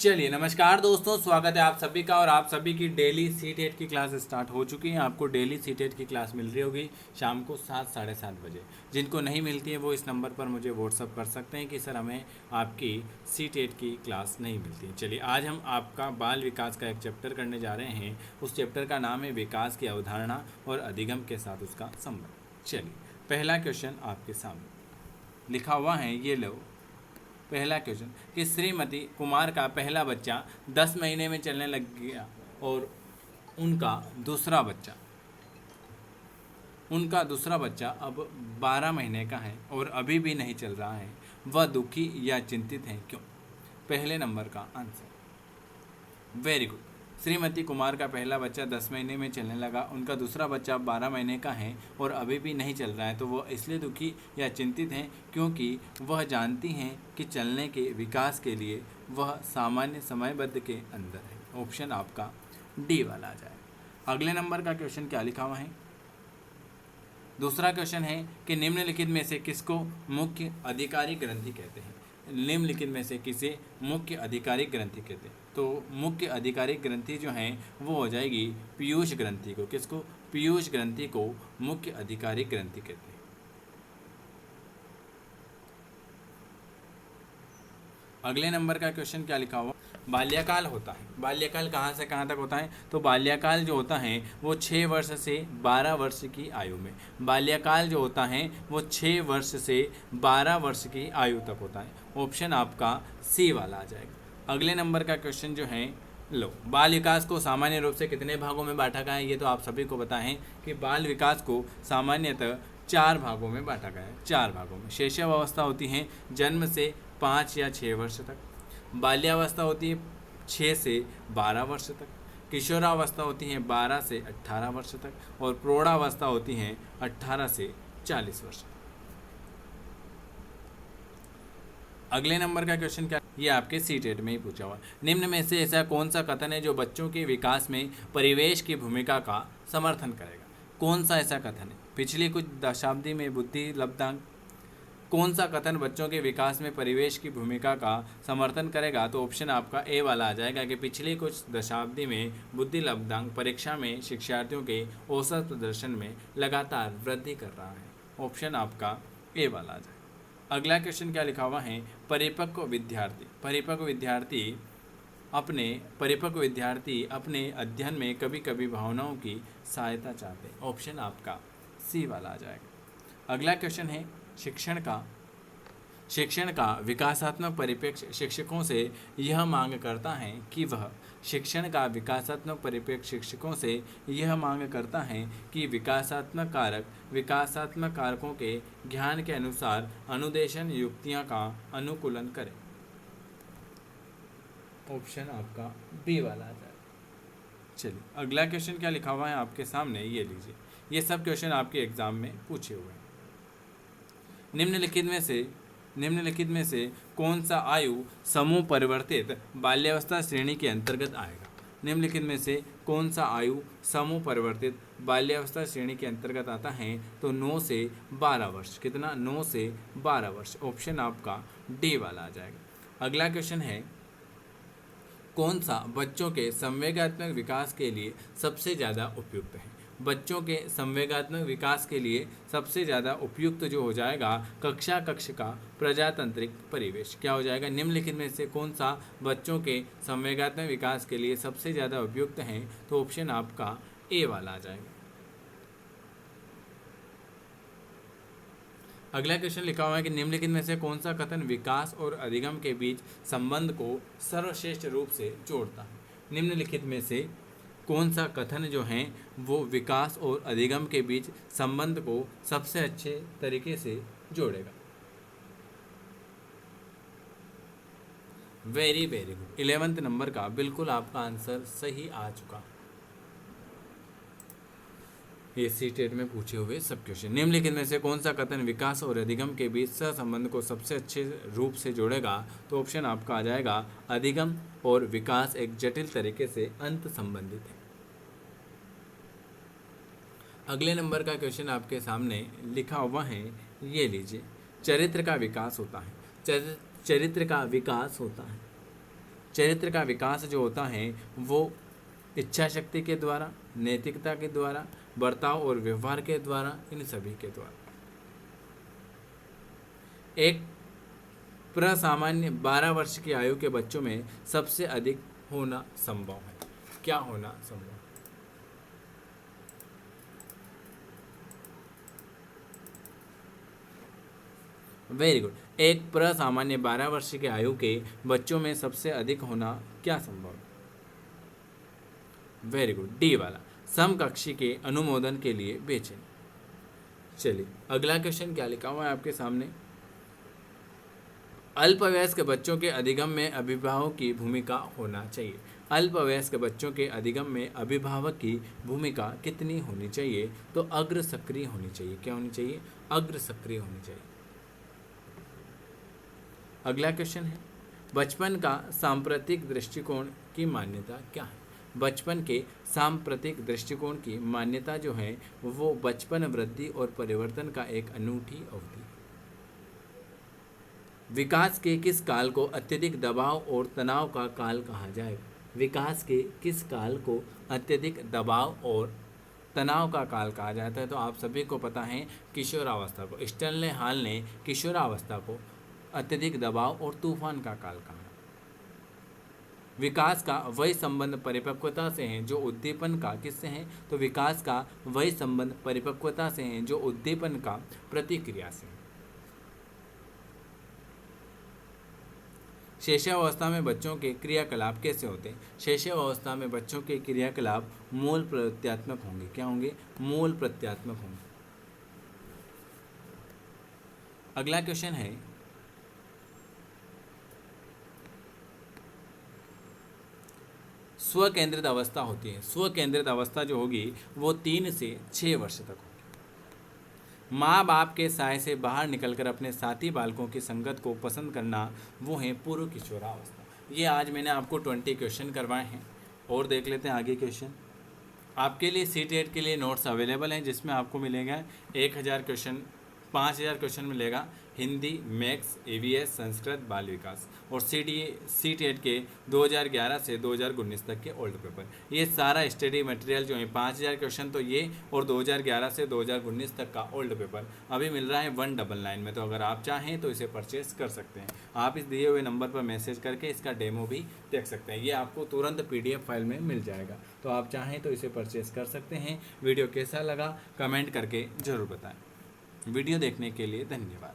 चलिए नमस्कार दोस्तों, स्वागत है आप सभी का। और आप सभी की डेली सी टेट की क्लास स्टार्ट हो चुकी है। आपको डेली सी टेट की क्लास मिल रही होगी शाम को 7 साढ़े 7 बजे। जिनको नहीं मिलती है वो इस नंबर पर मुझे व्हाट्सअप कर सकते हैं कि सर हमें आपकी सी टेट की क्लास नहीं मिलती है। चलिए आज हम आपका बाल विकास का एक चैप्टर करने जा रहे हैं। उस चैप्टर का नाम है विकास की अवधारणा और अधिगम के साथ उसका संबंध। चलिए पहला क्वेश्चन आपके सामने लिखा हुआ है, ये लो। पहला क्वेश्चन कि श्रीमती कुमार का पहला बच्चा 10 महीने में चलने लग गया और उनका दूसरा बच्चा अब 12 महीने का है और अभी भी नहीं चल रहा है। वह दुखी या चिंतित है, क्यों? पहले नंबर का answer. Very good. Shrimati Kumar का पहला बच्चा 10 महीने में चलने लगा, उनका दूसरा बच्चा 12 महीने का है और अभी भी नहीं चल रहा है। तो वह इसलिए दुखी या चिंतित हैं क्योंकि वह जानती हैं कि चलने के विकास के लिए वह सामान्य समयबद्ध के अंदर है। ऑप्शन आपका डी वाला आ जाए। अगले नंबर का क्वेश्चन क्या लिखा हुआ है? दूसरा क्वेश्चन है कि निम्नलिखित में से किसको मुख्य अधिकारी ग्रंथि कहते हैं? निम्नलिखित में से किसे मुख्य अधिकारी ग्रंथि कहते हैं? तो मुख्य अधिकारी ग्रंथि जो है वो हो जाएगी पीयूष ग्रंथि को। किसको? पीयूष ग्रंथि को मुख्य अधिकारी ग्रंथि कहते हैं। अगले नंबर का क्वेश्चन क्या लिखा हुआ? बाल्यकाल होता है। बाल्यकाल कहाँ से कहाँ तक होता है? तो बाल्यकाल जो होता है वो 6 वर्ष से 12 वर्ष की आयु में। बाल्यकाल जो होता है वो 6 वर्ष से 12 वर्ष की आयु तक होता है। ऑप्शन आपका सी वाला आ जाएगा। अगले नंबर का क्वेश्चन जो है, लो। बाल विकास को सामान्य रूप से कितने भागों में बांटा गया है? ये तो आप सभी को पता है कि बाल विकास को सामान्यतः 4 भागों में बांटा गया है। 4 भागों में। शैशवावस्था होती है जन्म से 5 या 6 वर्ष तक। बाल्यावस्था होती है 6 से 12 वर्ष तक। किशोरावस्था होती है 12 से 18 वर्ष तक। और प्रौढ़ावस्था होती है 18 से 40 वर्ष। अगले नंबर का क्वेश्चन क्या? ये आपके सी टेट में ही पूछा हुआ। निम्न में से ऐसा कौन सा कथन है जो बच्चों के विकास में परिवेश की भूमिका का समर्थन करेगा? कौन सा ऐसा कथन है? पिछली कुछ दशाब्दी में बुद्धि लब्धांक। कौन सा कथन बच्चों के विकास में परिवेश की भूमिका का समर्थन करेगा? तो ऑप्शन आपका ए वाला आ जाएगा कि पिछली कुछ दशाब्दी में बुद्धि लब्धांक परीक्षा में शिक्षार्थियों के औसत प्रदर्शन में लगातार वृद्धि कर रहा है। ऑप्शन आपका ए वाला आ जाएगा। अगला क्वेश्चन क्या लिखा हुआ है? परिपक्व विद्यार्थी अपने अध्ययन में कभी कभी भावनाओं की सहायता चाहते हैं। ऑप्शन आपका सी वाला आ जाएगा। अगला क्वेश्चन है शिक्षण का विकासात्मक परिप्रेक्ष्य शिक्षकों से यह मांग करता है कि विकासात्मक कारकों के ज्ञान के अनुसार अनुदेशन युक्तियां का अनुकूलन करें। ऑप्शन आपका बी वाला आ जाए। चलिए अगला क्वेश्चन क्या लिखा हुआ है आपके सामने, ये लीजिए। ये सब क्वेश्चन आपके एग्जाम में पूछे हुए हैं। निम्नलिखित में से कौन सा आयु समूह परिवर्तित बाल्यावस्था श्रेणी के अंतर्गत आएगा? निम्नलिखित में से कौन सा आयु समूह परिवर्तित बाल्यावस्था श्रेणी के अंतर्गत आता है? तो 9 से 12 वर्ष। कितना? 9 से 12 वर्ष। ऑप्शन आपका डी वाला आ जाएगा। अगला क्वेश्चन है, कौन सा बच्चों के संवेगात्मक विकास के लिए सबसे ज़्यादा उपयुक्त है? बच्चों के संवेगात्मक विकास के लिए सबसे ज़्यादा उपयुक्त जो हो जाएगा कक्ष का प्रजातांत्रिक परिवेश। क्या हो जाएगा? निम्नलिखित में से कौन सा बच्चों के संवेगात्मक विकास के लिए सबसे ज़्यादा उपयुक्त है? तो ऑप्शन आपका ए वाला आ जाएगा। अगला क्वेश्चन लिखा हुआ है कि निम्नलिखित में से कौन सा कथन विकास और अधिगम के बीच संबंध को सर्वश्रेष्ठ रूप से जोड़ता है? निम्नलिखित में से कौन सा कथन जो है वो विकास और अधिगम के बीच संबंध को सबसे अच्छे तरीके से जोड़ेगा? Very very good. 11th number का बिल्कुल आपका आंसर सही आ चुका। ये सी टेट में पूछे हुए सब क्वेश्चन। निम्नलिखित में से कौन सा कथन विकास और अधिगम के बीच सहसंबंध को सबसे अच्छे रूप से जोड़ेगा? तो ऑप्शन आपका आ जाएगा अधिगम और विकास एक जटिल तरीके से अंत संबंधित है। अगले नंबर का क्वेश्चन आपके सामने लिखा हुआ है, ये लीजिए। चरित्र का विकास होता है। चरित्र का विकास जो होता है वो इच्छा शक्ति के द्वारा, नैतिकता के द्वारा, बर्ताव और व्यवहार के द्वारा, इन सभी के द्वारा। एक प्रसामान्य 12 वर्ष की आयु के बच्चों में सबसे अधिक होना संभव है। क्या होना संभव? Very good. एक प्रसामान्य 12 वर्ष की आयु के बच्चों में सबसे अधिक होना क्या संभव है? वेरी गुड, डी वाला, समकक्षी के अनुमोदन के लिए बेचैन। चलिए अगला क्वेश्चन क्या लिखा हुआ है आपके सामने। अल्पवयस्क बच्चों के अधिगम में अभिभावक की भूमिका होना चाहिए। अल्पवयस्क बच्चों के अधिगम में अभिभावक की भूमिका कितनी होनी चाहिए? तो अग्र सक्रिय होनी चाहिए। क्या होनी चाहिए? अग्र सक्रिय होनी चाहिए। अगला क्वेश्चन है, बचपन का सांप्रतिक दृष्टिकोण की मान्यता क्या है? बचपन के सांप्रतिक दृष्टिकोण की मान्यता जो है वो बचपन वृद्धि और परिवर्तन का एक अनूठी अवधि है। विकास के किस काल को अत्यधिक दबाव और तनाव का काल कहा जाएगा? विकास के किस काल को अत्यधिक दबाव और तनाव का काल कहा जाता है? तो आप सभी को पता है किशोरावस्था को। स्टैनले हॉल ने किशोरावस्था को अत्यधिक दबाव और तूफान का काल कहा। विकास का वही संबंध परिपक्वता से है जो उद्दीपन का किससे है? तो विकास का वही संबंध परिपक्वता से है जो उद्दीपन का प्रतिक्रिया से है। शैशवावस्था में बच्चों के क्रियाकलाप कैसे होते हैं? शैशवावस्था में बच्चों के क्रियाकलाप मूल प्रत्यात्मक होंगे। क्या होंगे? मूल प्रत्यात्मक होंगे। अगला क्वेश्चन है, स्वकेंद्रित अवस्था होती है। स्वकेंद्रित अवस्था जो होगी वो 3 से 6 वर्ष तक होगी। माँ बाप के साय से बाहर निकलकर अपने साथी बालकों की संगत को पसंद करना, वो है पूर्व किशोरावस्था। ये आज मैंने आपको 20 क्वेश्चन करवाए हैं और देख लेते हैं आगे क्वेश्चन। आपके लिए CTET के लिए नोट्स अवेलेबल हैं जिसमें आपको मिलेगा 1000 क्वेश्चन, 5000 क्वेश्चन मिलेगा हिंदी, मैथ्स, EVS, संस्कृत, बाल विकास और CTET के 2011 से 2019 तक के ओल्ड पेपर। ये सारा स्टडी मटेरियल जो है 5000 क्वेश्चन तो ये और 2011 से 2019 तक का ओल्ड पेपर अभी मिल रहा है 199 में। तो अगर आप चाहें तो इसे परचेस कर सकते हैं। आप इस दिए हुए नंबर पर मैसेज करके इसका डेमो भी देख सकते हैं। ये आपको तुरंत PDF फाइल में मिल जाएगा। तो आप चाहें तो इसे परचेस कर सकते हैं। वीडियो कैसा लगा कमेंट करके ज़रूर बताएं। वीडियो देखने के लिए धन्यवाद।